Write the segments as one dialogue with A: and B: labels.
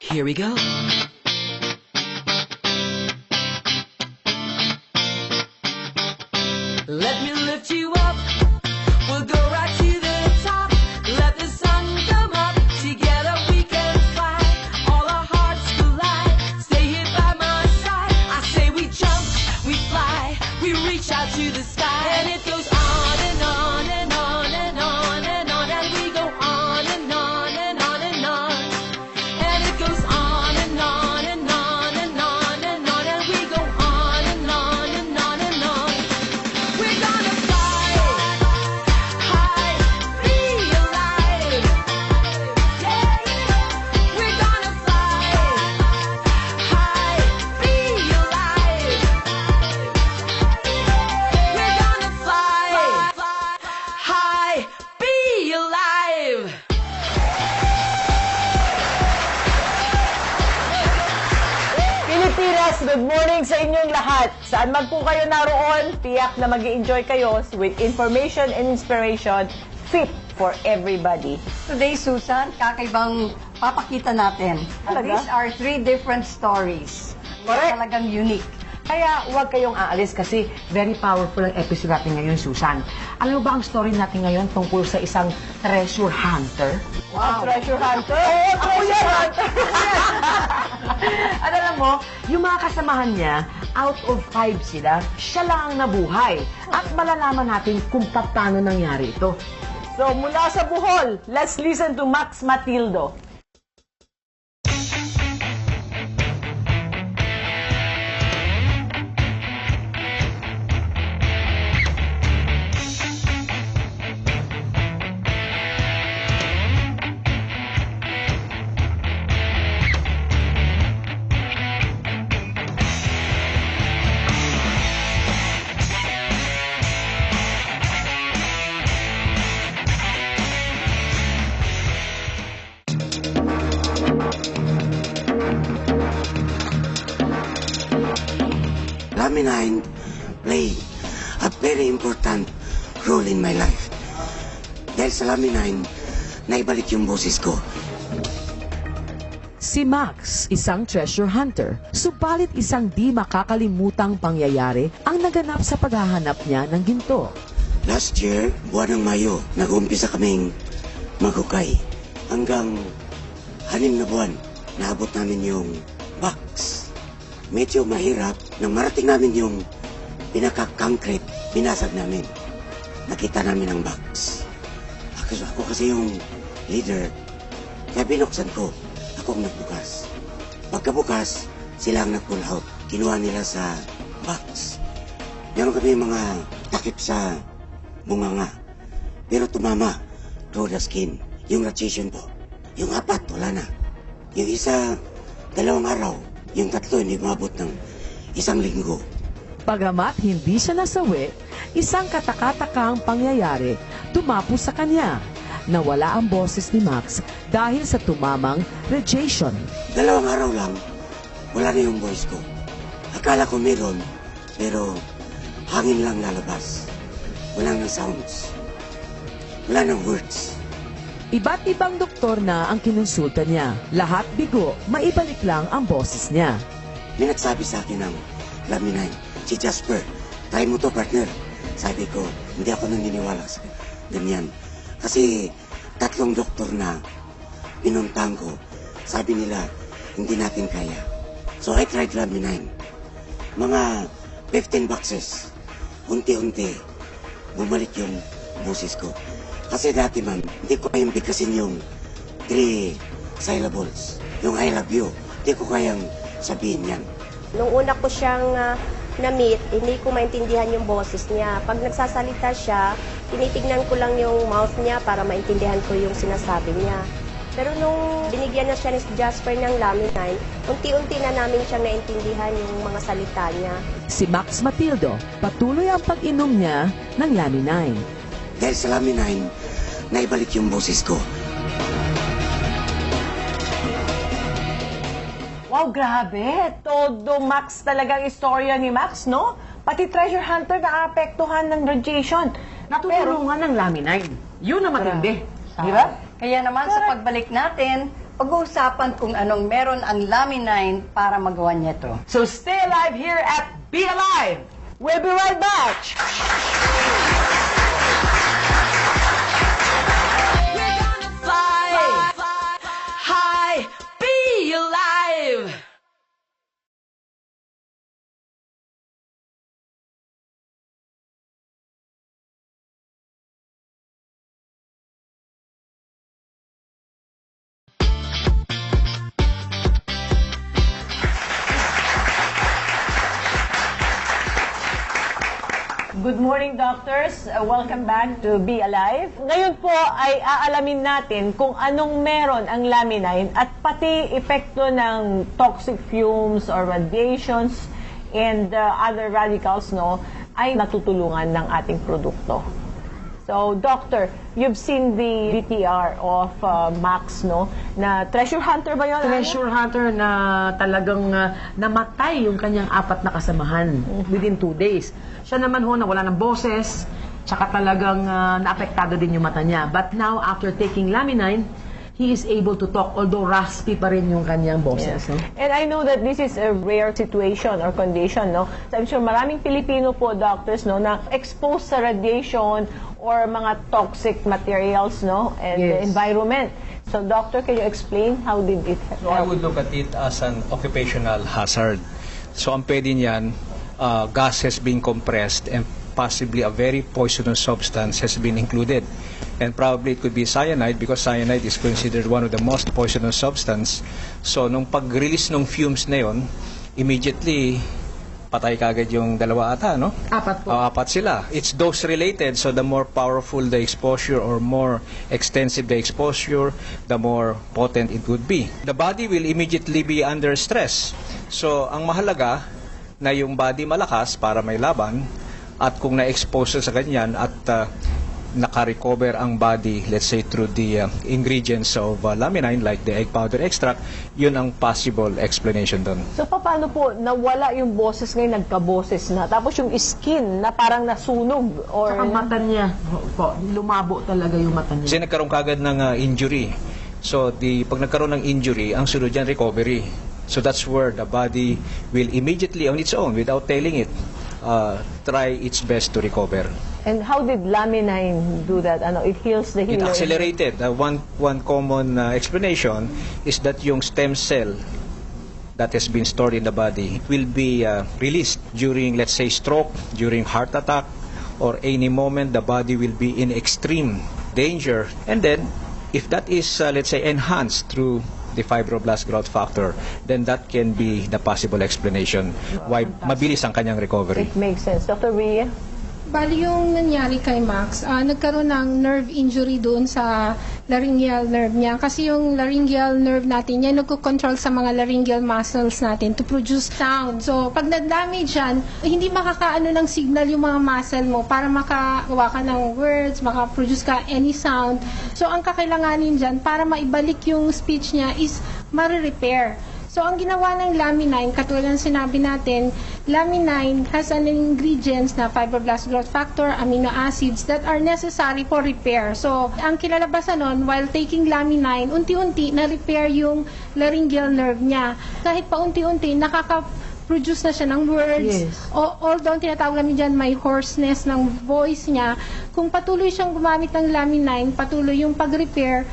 A: Here we go. Let me lift you up. We'll go right to the top. Let the sun come up. Together we can fly. All our hearts collide. Stay here by my side. I say we jump, we fly. We reach out to the sky. And it goes on and on and on and on and on. And we go on and on and on and on. And it goes on and on and on and on and on. And we go on and on and on and on. We're gonna fly high, be alive. Yeah, we're gonna fly high, be alive. We're gonna fly high, be alive.
B: Pilipinas, good morning sa inyong lahat. Saan man po kayo naroon, tiyak na mag-i-enjoy kayo with information and inspiration fit for everybody.
C: Today, Susan, kakaibang papakita natin.
B: Talaga?
C: These are 3 different stories.
B: Correct.
C: Talagang unique.
D: Kaya huwag kayong aalis kasi very powerful ang episode natin ngayon, Susan. Alam mo ba ang story natin ngayon tungkol sa isang treasure hunter?
B: Wow. Treasure hunter? Oo, treasure hunter.
D: At alam mo, yung mga kasamahan niya, out of 5 sila, siya lang ang nabuhay. At malalaman natin kung paano nangyari ito.
B: So, mula sa Bohol, let's listen to Max Matildo.
E: Laminine play a very important role in my life. Dahil sa Laminine, naibalik yung boses ko.
F: Si Max, isang treasure hunter, subalit isang di makakalimutang pangyayari ang naganap sa paghahanap niya ng ginto.
E: Last year, buwan ng Mayo, nag-umpisa kaming maghukay. Hanggang 6 na buwan, naabot namin yung box. Medyo mahirap. Nang marating namin yung pinaka-concrete, binasag namin. Nakita namin ang box. Ako kasi yung leader. Kaya binuksan ko. Ako ang nagbukas. Pagkabukas, sila ang nag-pull out. Kinuha nila sa box. Meron kami mga takip sa bunganga. Pero tumama through the skin. Yung radiation po. Yung 4, wala na. Yung isa, 2 araw. Yung 3, hindi mabot ng 1 linggo.
F: Pagamat hindi siya nasawi, isang katakatakang pangyayari tumapos sa kanya. Nawala ang boses ni Max dahil sa tumamang radiation.
E: 2 araw lang, wala na yung voice ko. Akala ko meron, pero hangin lang lalabas. Wala nang sounds. Wala nang words.
F: Iba't ibang doktor na ang kinonsulta niya. Lahat bigo, maibalik lang ang boses niya.
E: May nagsabi sa akin ng Laminine, si Jasper, try mo to partner. Sabi ko, hindi ako naniniwala sa ganyan. Kasi 3 doktor na pinuntahan ko, sabi nila, hindi natin kaya. So I tried Laminine. Mga 15 boxes, unti-unti, bumalik yung boses ko. Kasi dati man, hindi ko kayang bigkasin yung 3 syllables. Yung I love you, hindi ko kayang sabihin yan.
G: Nung una ko siyang na-meet, hindi ko maintindihan yung boses niya. Pag nagsasalita siya, tinitignan ko lang yung mouth niya para maintindihan ko yung sinasabi niya. Pero nung binigyan na siya ni Jasper ng Laminine, unti-unti na namin siyang naintindihan yung mga salita niya.
F: Si Max Matildo, patuloy ang pag-inom niya ng Laminine.
E: Dahil sa Laminine, naibalik yung boses ko.
B: Wow, grabe. Todo Max talagang istorya ni Max, no? Pati treasure hunter naapektuhan ng radiation.
D: Natutulungan ng Laminine. Yun ang matindi. Di ba?
C: Kaya naman sa pagbalik natin, Pag-uusapan kung anong meron ang Lamine para magawa niya to.
D: So stay alive here at Be Alive!
B: We'll be right back!
A: We're gonna fly, high, be alive.
B: Good morning, doctors. Welcome back to Be Alive. Ngayon po ay aalamin natin kung anong meron ang laminine at pati epekto ng toxic fumes or radiations and other radicals ay natutulungan ng ating produkto. So, doctor, you've seen the BTR of Max, na treasure hunter ba yun?
D: Treasure hunter na talagang namatay yung kanyang 4 na kasamahan within 2 days. Siya naman ho, nawala ng boses, tsaka talagang naapektado din yung mata niya. But now, after taking Lamine, he is able to talk, although raspy pa rin yung kanyang boses.
B: Yeah. And I know that this is a rare situation or condition, So I'm sure maraming Pilipino po, doctors, na exposed sa radiation or mga toxic materials, and the
D: Yes.
B: environment. So, doctor, can you explain how did it help?
H: So I would look at it as an occupational hazard. So ang pwede niyan, gases being compressed and possibly a very poisonous substance has been included. And probably it could be cyanide because cyanide is considered one of the most poisonous substance. So nung pag-release ng fumes na yon, immediately patay kagad yung dalawa ata, no?
D: 4 po.
H: 4 sila. It's dose related, so the more powerful the exposure or more extensive the exposure, the more potent it would be. The body will immediately be under stress. So ang mahalaga na yung body malakas para may laban, at kung na-expose sa ganyan at naka-recover ang body, let's say through the ingredients of laminine like the egg powder extract, yun ang possible explanation doon.
B: So, paano po nawala yung boses ngayon, nagka-boses na? Tapos yung skin na parang nasunog or...
D: Saka mata niya, po, lumabo talaga yung mata niya.
H: Kasi nagkaroon kagad ng injury. So, pag nagkaroon ng injury, ang sunod dyan, recovery. So, that's where the body will immediately on its own, without telling it, try its best to recover.
B: And how did Lamine do that? It heals the
H: It
B: healer.
H: accelerated. One common explanation is that yung stem cell that has been stored in the body will be released during, let's say, stroke, during heart attack, or any moment the body will be in extreme danger. And then, if that is, let's say, enhanced through the fibroblast growth factor, then that can be the possible explanation why mabilis ang kanyang recovery.
B: It makes sense. Dr. Rhea?
I: Bali yung nangyari kay Max, nagkaroon ng nerve injury doon sa laryngeal nerve niya. Kasi yung laryngeal nerve natin, yan nagko-control sa mga laryngeal muscles natin to produce sound. So, pag na-damage yan, hindi makakaano ng signal yung mga muscle mo para makagawa ka ng words, makaproduce ka any sound. So, ang kakailanganin dyan, para maibalik yung speech niya is ma-repair. So, ang ginawa ng Lamine, katulad ng sinabi natin, Lamine has an ingredients na fibroblast growth factor, amino acids that are necessary for repair. So, ang kilalabasan nun, while taking Lamine, unti-unti na-repair yung laryngeal nerve niya. Kahit pa unti-unti, produce na siya ng words.
D: Yes.
I: Although tinatawag namin dyan may hoarseness ng voice niya, kung patuloy siyang gumamit ng Lamine, patuloy yung pag-repair,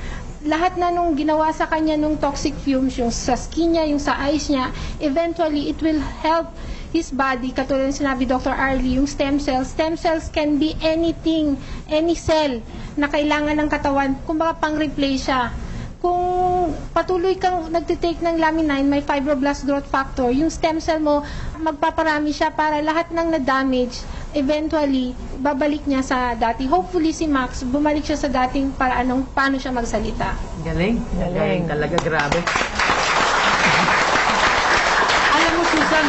I: lahat na nung ginawa sa kanya nung toxic fumes, yung sa skin niya, yung sa eyes niya, eventually it will help his body. Katulad ng sinabi Dr. Arlie, yung stem cells. Stem cells can be anything, any cell na kailangan ng katawan, kumbaga pang-replace siya. Kung patuloy kang nagtitake ng Lamine, may fibroblast growth factor, yung stem cell mo, magpaparami siya para lahat ng na-damage, eventually, babalik niya sa dati. Hopefully, si Max, bumalik siya sa dating paraan paano siya magsalita.
D: Galing. Galing talaga, grabe. Alam mo, Susan,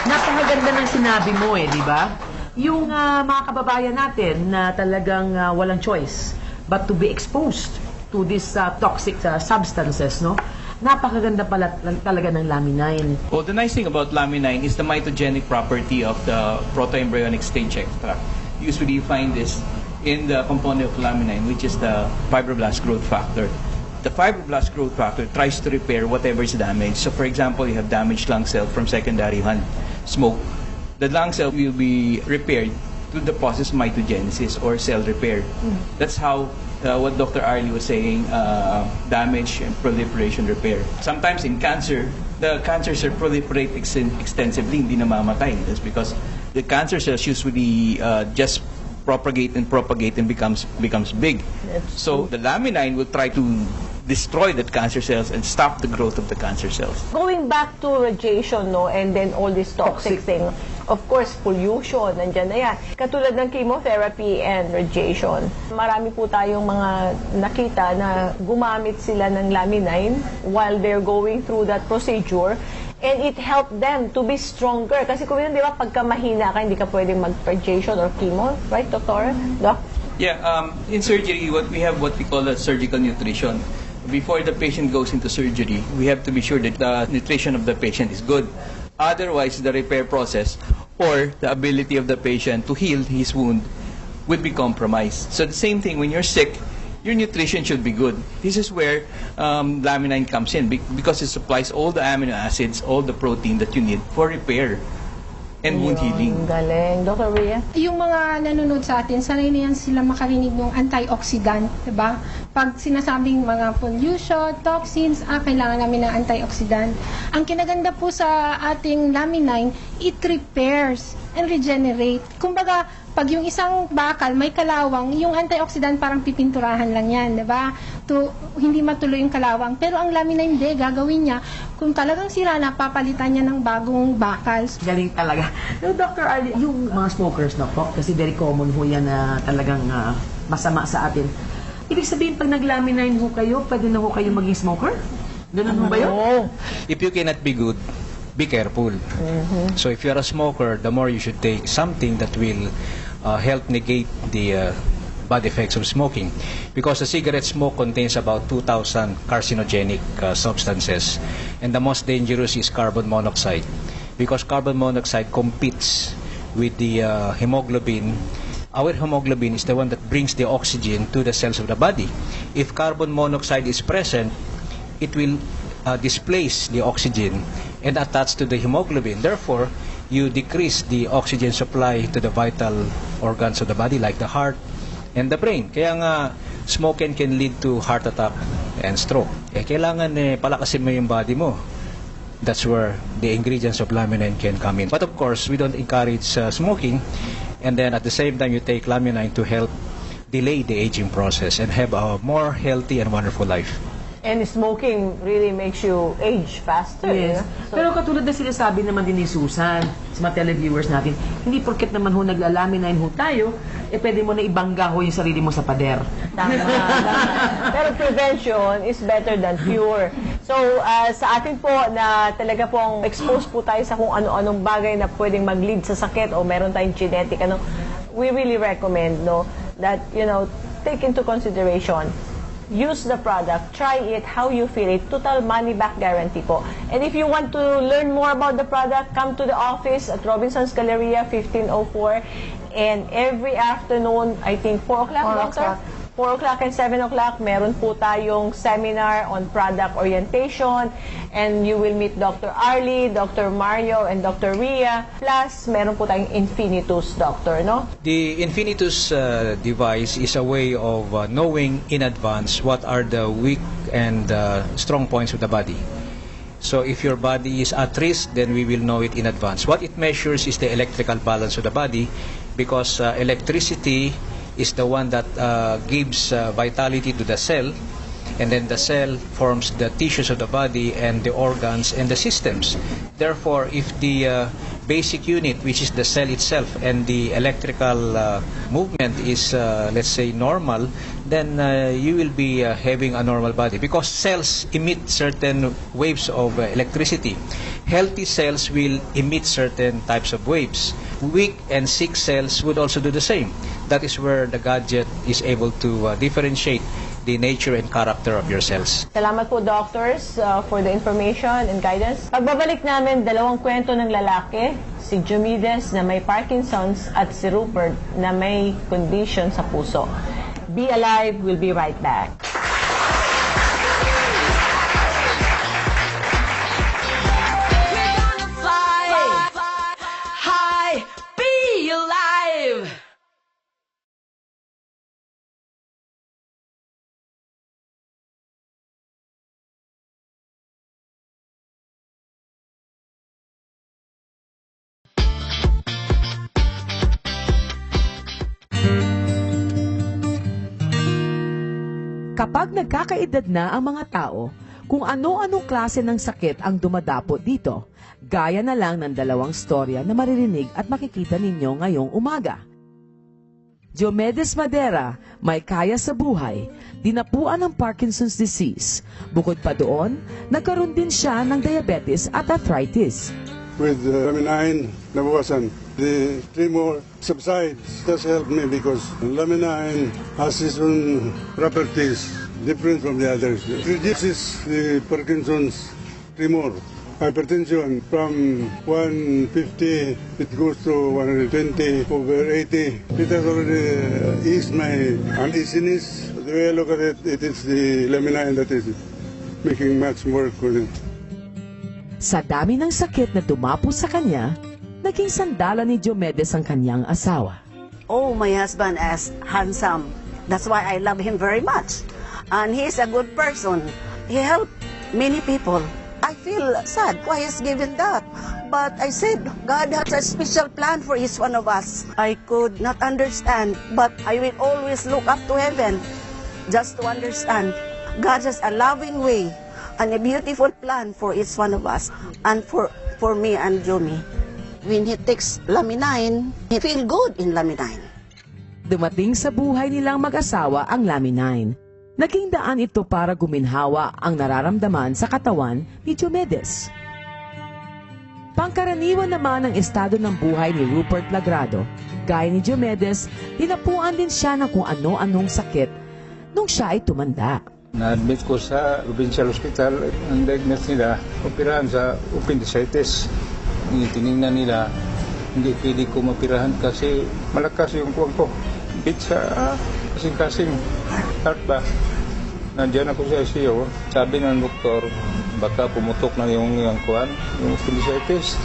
D: napakaganda ng sinabi mo di ba? Yung mga kababayan natin na talagang walang choice but to be exposed to these toxic substances, napakaganda pala talaga ng Lamine.
J: Well, the nice thing about Lamine is the mitogenic property of the protoembryonic stage extract. Usually you find this in the component of Lamine, which is the fibroblast growth factor. The fibroblast growth factor tries to repair whatever is damaged. So for example, you have damaged lung cell from secondary lung smoke. The lung cell will be repaired through the process of mitogenesis or cell repair. That's how what Dr. Arlie was saying, damage and proliferation repair. Sometimes in cancer, the cancer cells proliferate extensively, hindi namamatay. That's because the cancer cells usually just propagate and becomes big. So the laminin will try to destroy the cancer cells and stop the growth of the cancer cells.
B: Going back to radiation, no, and then all this toxic thing, of course, pollution, nandyan na yan. Katulad ng chemotherapy and radiation. Marami po tayong mga nakita na gumamit sila ng laminin while they're going through that procedure. And it helped them to be stronger. Kasi kung yun, di ba, pagka mahina ka, hindi ka pwedeng mag-radiation or chemo. Right, Doctor? Doc?
J: Yeah, in surgery, what we call a surgical nutrition. Before the patient goes into surgery, we have to be sure that the nutrition of the patient is good. Otherwise, the repair process or the ability of the patient to heal his wound would be compromised. So the same thing, when you're sick, your nutrition should be good. This is where laminin comes in because it supplies all the amino acids, all the protein that you need for repair and wound healing.
B: Galing. Dr. Rhea?
I: Yung mga nanonood sa atin, sanay na yan sila makarinig ng antioxidant, diba? Pag sinasabing mga pollution, toxins, kailangan namin ng antioxidant. Ang kinaganda po sa ating laminin, it repairs and regenerate. Kumbaga, pag yung isang bakal may kalawang, yung antioxidant parang pipinturahan lang yan, diba? Hindi matuloy yung kalawang. Pero ang laminin hindi, gagawin niya, kung talagang sira na, papalitan niya ng bagong bakal.
D: Galing talaga. No, Dr. Ali, yung mga smokers na po, kasi very common ho yan na talagang masama sa atin. Ibig sabihin, pag naglaminin ho kayo, pwede na ho kayo maging smoker? Ganun ho ba yun?
H: If you cannot be good, be careful. So if you're a smoker, the more you should take something that will help negate the bad effects of smoking. Because the cigarette smoke contains about 2,000 carcinogenic substances. And the most dangerous is carbon monoxide. Because carbon monoxide competes with the hemoglobin. Our hemoglobin is the one that brings the oxygen to the cells of the body. If carbon monoxide is present, it will displace the oxygen and attach to the hemoglobin. Therefore, you decrease the oxygen supply to the vital organs of the body like the heart and the brain. Kaya nga, smoking can lead to heart attack and stroke. Kailangan palakasin mo yung body mo. That's where the ingredients of laminin can come in. But of course, we don't encourage smoking. And then at the same time, you take laminin to help delay the aging process and have a more healthy and wonderful life.
B: And smoking really makes you age faster.
D: Yes.
B: So,
D: pero katulad na sinasabi naman din ni Susan sa mga televiewers natin, hindi porket naman ho naglalaminin ho tayo, pwede mo na ibangga ho yung sarili mo sa pader.
B: tama. Pero prevention is better than cure. So, sa atin po na talaga pong exposed po tayo sa kung ano-anong bagay na pwedeng mag-lead sa sakit o meron tayong genetic, we really recommend, that, take into consideration. Use the product, try it, how you feel it, total money back guarantee po. And if you want to learn more about the product, come to the office at Robinson's Galleria, 1504. And every afternoon, I think 4 o'clock, Doctor? 4 o'clock and 7 o'clock, meron po tayong seminar on product orientation. And you will meet Dr. Arlie, Dr. Mario, and Dr. Rhea. Plus, meron po tayong Infinitus, Doctor, no?
H: The Infinitus device is a way of knowing in advance what are the weak and strong points of the body. So if your body is at risk, then we will know it in advance. What it measures is the electrical balance of the body, because electricity is the one that gives vitality to the cell, and then the cell forms the tissues of the body and the organs and the systems. Therefore, if the basic unit, which is the cell itself, and the electrical movement is, let's say, normal, then you will be having a normal body, because cells emit certain waves of electricity. Healthy cells will emit certain types of waves. Weak and sick cells would also do the same. That is where the gadget is able to differentiate the nature and character of your cells.
B: Salamat po, doctors, for the information and guidance. Pagbabalik namin, dalawang kwento ng lalaki, si Jumides na may Parkinson's at si Rupert na may condition sa puso. Be Alive, we'll be right back.
F: Kapag nagkakaedad na ang mga tao, kung ano-anong klase ng sakit ang dumadapo dito, gaya na lang ng dalawang storya na maririnig at makikita ninyo ngayong umaga. Diomedes Madera, may kaya sa buhay, dinapuan ng Parkinson's disease. Bukod pa doon, nagkaroon din siya ng diabetes at arthritis.
K: With Laminine, nabawasan. The tremor subsides. That's helped me because Laminine has its own properties different from the others. It reduces the Parkinson's tremor. Hypertension from 150, it goes to 120 over 80. It has already eased my uneasiness. The way I look at it, it is the Laminine that is making much more good.
F: Sa dami ng sakit na dumapo sa kanya, naging sandala ni Diomedes ang kanyang asawa.
L: Oh, my husband is handsome. That's why I love him very much. And he's a good person. He helped many people. I feel sad why he's given that. But I said, God has a special plan for each one of us. I could not understand, but I will always look up to heaven just to understand. God has a loving way and a beautiful plan for each one of us and for me and Jomi. When he takes Laminine, he feel good in Laminine.
F: Dumating sa buhay nilang mag-asawa ang Laminine. Naging daan ito para guminhawa ang nararamdaman sa katawan ni Diomedes. Pangkaraniwan naman ang estado ng buhay ni Rupert Lagrado. Gaya ni Diomedes, dinapuan din siya ng kung ano-anong sakit nung siya ay tumanda.
M: Na-admit ko sa provincial hospital, ang diagnose nila, operahan sa appendicitis. Tinignan nila, hindi pwede ko mapirahan kasi malakas yung kuwang ko. Bit sa kasing-kasing heart ba. Nandiyan ako sa ICU, sabi ng doktor, baka pumutok na yung kuwan, yung appendicitis.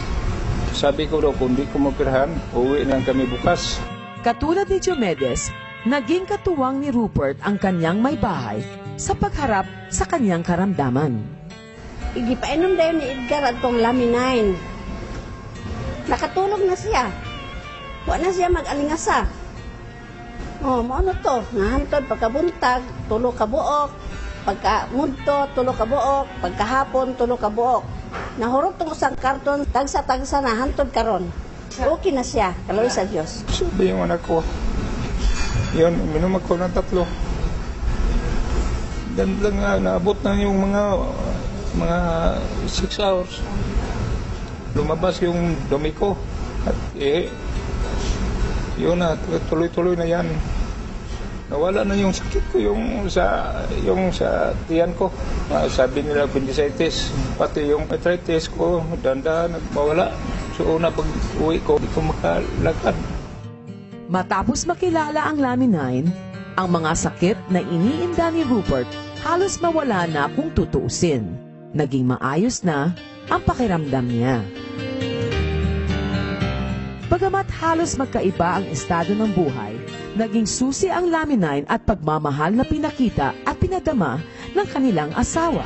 M: Sabi ko daw, kung di ko mapirahan, uwi na kami bukas.
F: Katulad ni Diomedes, naging katuwang ni Rupert ang kanyang may bahay sa pagharap sa kanyang karamdaman.
C: Igipainom dayon ni Edgar atong Laminine. Nakatulog na siya. Wa na siya mag-alingasa. Oh, maano to? Nahantod pagkabuntag, tulo ka buok. Pagkamudto, tulo ka buok. Pagkahapon, tulo ka buok. Nahurot tong usang karton, tagsa-tagsa na hantod karon. Okay na siya, kaloy sa Diyos.
M: Sabi yung anak ko, yun, minum ako ng 3. Dan lang naabot na yung mga 6 hours. Lumabas yung dumi ko. At yun na, tuloy-tuloy na yan. Nawala na yung sakit ko, yung sa tiyan ko. Sabi nila appendicitis, pati yung arthritis ko, danda nagmawala. So una pag-uwi ko, hindi ko makalakad.
F: Matapos makilala ang Laminine, ang mga sakit na iniinda ni Rupert halos mawala na kung tutuusin. Naging maayos na ang pakiramdam niya. Bagamat halos magkaiba ang estado ng buhay, naging susi ang Laminine at pagmamahal na pinakita at pinadama ng kanilang asawa.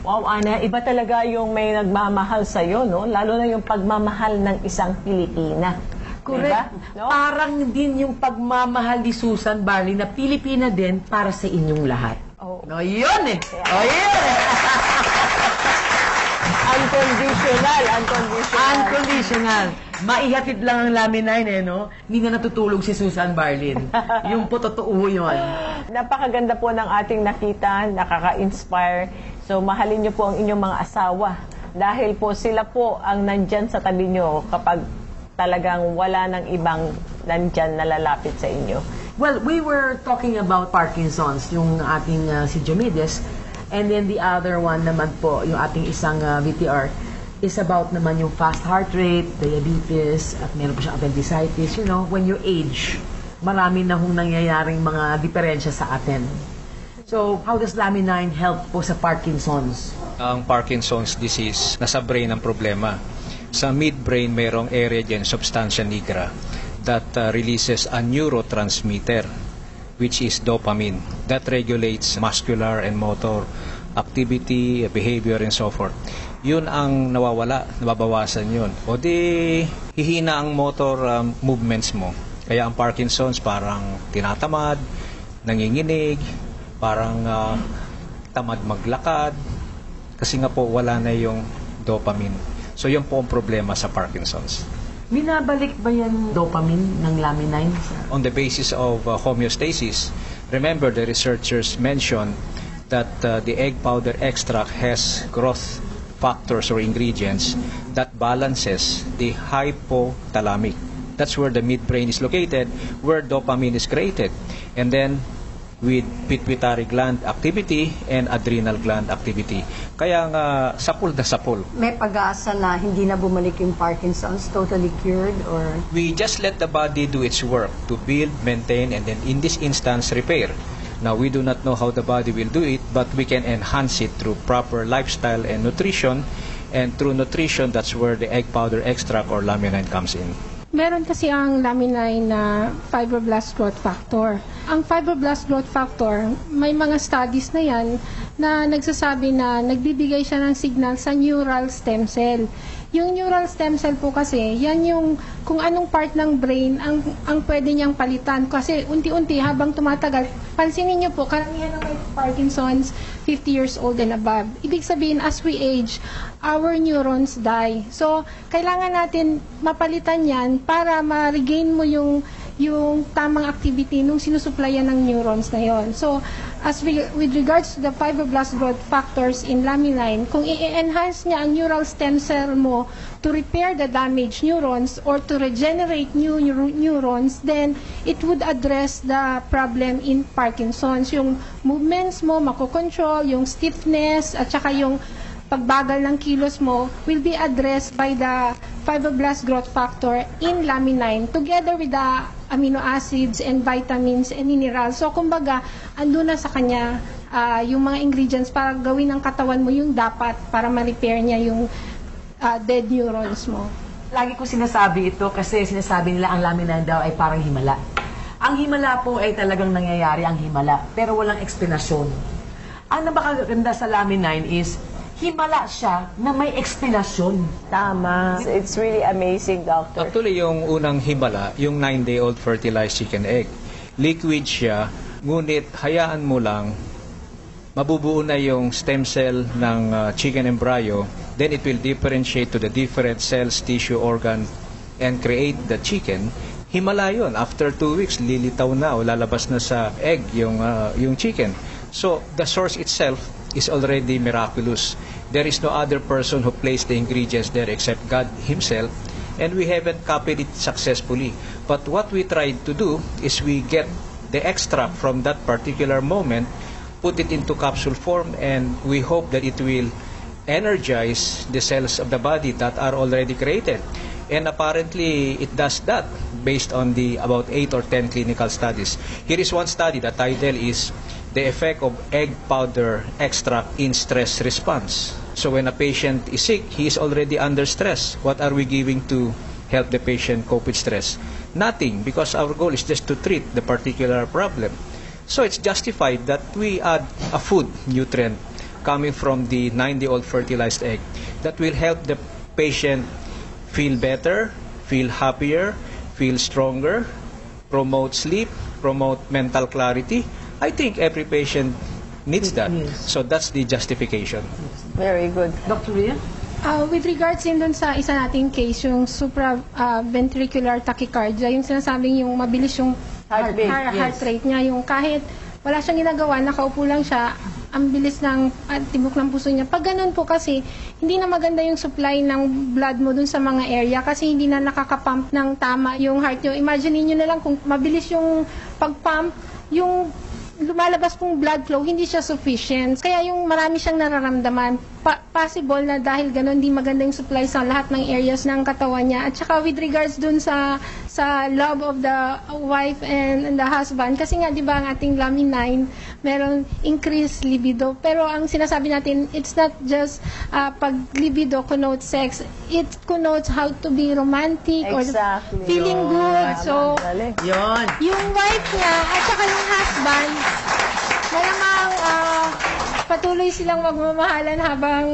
B: Wow, Ana, iba talaga yung may nagmamahal sa'yo, no? Lalo na yung pagmamahal ng isang Pilipina.
D: Correct.
B: Diba? No?
D: Parang din yung pagmamahal ni Susan Barley na Pilipina din para sa inyong lahat.
B: Oh.
D: No, yun eh. Oh, yun.
B: Unconditional.
D: Unconditional. Maihatid lang ang Laminine eh, no? Hindi na natutulog si Susan Barlin. Yung po totoo yun.
B: Napakaganda po ng ating nakita, nakaka-inspire. So, mahalin niyo po ang inyong mga asawa. Dahil po sila po ang nandyan sa tabi niyo kapag talagang wala ng ibang nandyan na lalapit sa inyo.
D: Well, we were talking about Parkinson's, yung ating si Diomedes, and then the other one naman po, yung ating isang VTR, is about naman yung fast heart rate, diabetes, at meron po siyang appendicitis. You know, when you age, marami na hong nangyayaring mga diferensya sa atin. So, how does Laminine help po sa Parkinson's?
H: Ang Parkinson's disease, nasa brain ang problema. Sa midbrain, mayroong area dyan, substantia nigra, that releases a neurotransmitter, which is dopamine, that regulates muscular and motor activity, behavior, and so forth. yun ang nawawala, nababawasan yun. O di, hihina ang motor movements mo. Kaya ang Parkinson's parang tinatamad, nanginginig, parang tamad maglakad, kasi nga po wala na yung dopamine. So yun po ang problema sa Parkinson's.
D: Binabalik ba yan dopamine ng laminine?
H: On the basis of homeostasis, remember the researchers mentioned that the egg powder extract has growth factors or ingredients that balances the hypothalamic. That's where the midbrain is located, where dopamine is created. And then with pituitary gland activity and adrenal gland activity. Kaya nga sapul na sapul.
N: May pag-asa na hindi na bumalik yung Parkinson's, totally cured, or?
H: We just let the body do its work to build, maintain, and then in this instance repair. Now, we do not know how the body will do it, but we can enhance it through proper lifestyle and nutrition. And through nutrition, that's where the egg powder extract or laminine comes in.
I: Meron kasi ang laminine na fibroblast growth factor. Ang fibroblast growth factor, may mga studies na yan na nagsasabi na nagbibigay siya ng signal sa neural stem cell. Yung neural stem cell po kasi, yan yung kung anong part ng brain ang pwede niyang palitan. Kasi unti-unti habang tumatagal, pansinin niyo po, karamihan ng may Parkinson's, 50 years old and above. Ibig sabihin, as we age, our neurons die. So, kailangan natin mapalitan yan para ma-regain mo yung tamang activity nung sinusuplayan ng neurons na yon. So, with regards to the fibroblast growth factors in laminine, kung i-enhance niya ang neural stem cell mo to repair the damaged neurons or to regenerate new neurons, then it would address the problem in Parkinson's. Yung movements mo, makokontrol, yung stiffness, at saka yung pagbagal ng kilos mo will be addressed by the fibroblast growth factor in laminine together with the amino acids and vitamins and minerals. So, kumbaga, andun na sa kanya yung mga ingredients para gawin ng katawan mo yung dapat para ma-repair niya yung dead neurons mo.
D: Lagi ko sinasabi ito kasi sinasabi nila ang laminine daw ay parang himala. Ang himala po ay talagang nangyayari ang himala, pero walang eksplanasyon. Ang napakaganda sa laminine is himala siya na may eksplanasyon.
B: Tama. It's really amazing, Doctor.
H: Actually, yung unang himala, yung 9-day-old fertilized chicken egg, liquid siya, ngunit hayaan mo lang, mabubuo na yung stem cell ng chicken embryo, then it will differentiate to the different cells, tissue, organ, and create the chicken. Himala yun. After 2 weeks, lilitaw na o lalabas na sa egg yung chicken. So, the source itself is already miraculous. There is no other person who placed the ingredients there except God Himself, and we haven't copied it successfully. But what we tried to do is we get the extract from that particular moment, put it into capsule form, and we hope that it will energize the cells of the body that are already created. And apparently, it does that based on the about 8 or 10 clinical studies. Here is one study. The title is the effect of egg powder extract in stress response. So when a patient is sick, he is already under stress. What are we giving to help the patient cope with stress? Nothing, because our goal is just to treat the particular problem. So it's justified that we add a food nutrient coming from the 9-day-old fertilized egg that will help the patient feel better, feel happier, feel stronger, promote sleep, promote mental clarity. I think every patient needs that. So that's the justification.
B: Very good.
D: Dr. Ria?
I: With regards din dun sa isa nating case, yung supraventricular tachycardia, yung sinasabing yung mabilis yung heart rate niya, yung kahit wala siyang ginagawa, nakaupo lang siya, ang bilis ng tibok ng puso niya. Pag ganun po kasi, hindi na maganda yung supply ng blood mo dun sa mga area kasi hindi na nakakapump ng tama yung heart nyo. Imagine niyo na lang kung mabilis yung pagpump, yung lumalabas pong blood flow, hindi siya sufficient. Kaya yung marami siyang nararamdaman, possible na dahil gano'n, hindi maganda yung supply sa lahat ng areas ng katawan niya. At saka with regards dun sa love of the wife and the husband, kasi nga, di ba, ang ating laminine, meron increased libido. Pero ang sinasabi natin, it's not just pag libido connotes sex, it connotes how to be romantic or feeling good. So, yung wife niya at saka yung husband, malamang patuloy silang magmamahalan habang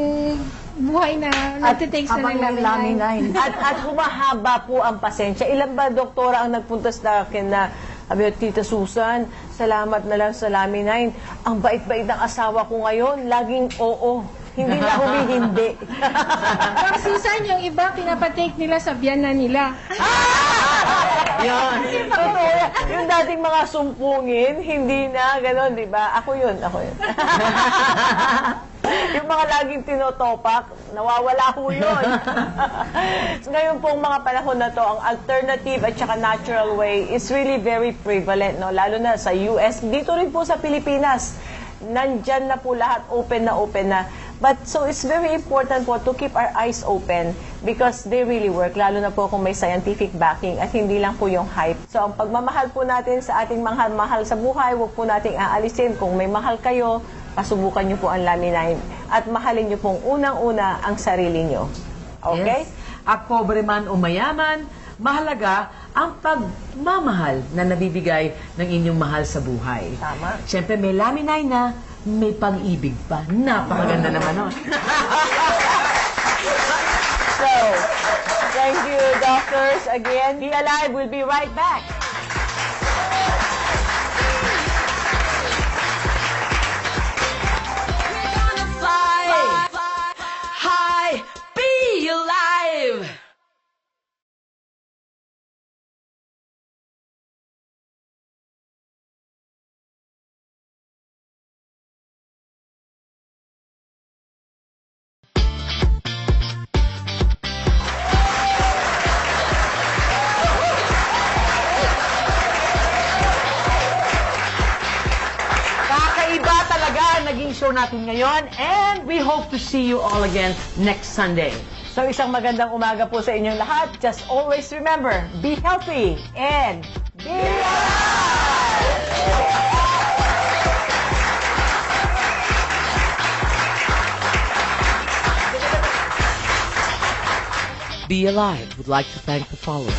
I: buhay na nagtitake sila ng laminine.
B: At humahaba po ang pasensya. Ilan ba, doktora, ang nagpunta sa akin na sabi, Tita Susan, salamat na lang sa laminine. Ang bait-bait ng asawa ko ngayon, laging oo. Hindi na humihindi.
I: Pag Susan, yung iba, pinapatake nila sa biyanan nila.
B: Yan. Totoo yan. Yung dating mga sumpungin, hindi na, gano'n, di ba? Ako yun. Yung mga laging tinotopak, nawawala ho yun. Ngayon pong mga panahon na to, ang alternative at saka natural way is really very prevalent, no? Lalo na sa US. Dito rin po sa Pilipinas, nandyan na po lahat, open na. But so it's very important po to keep our eyes open because they really work, lalo na po kung may scientific backing at hindi lang po yung hype. So ang pagmamahal po natin sa ating mahal sa buhay, huwag po nating aalisin. Kung may mahal kayo, pasubukan nyo po ang laminine at mahalin nyo pong unang-una ang sarili nyo. Okay?
D: Yes. At pobre man o mayaman, mahalaga ang pagmamahal na nabibigay ng inyong mahal sa buhay.
B: Tama.
D: Siyempre, may laminine na, may pag-ibig pa. Napakaganda naman nun.
B: So, thank you, doctors. Again, Be Alive. We'll be right back.
A: We're gonna fly high, be alive.
D: Kakaiba talaga ang naging show natin ngayon and we hope to see you all again next Sunday.
B: So isang magandang umaga po sa inyong lahat. Just always remember, be healthy and be alive!
F: Be Alive would like to thank the following: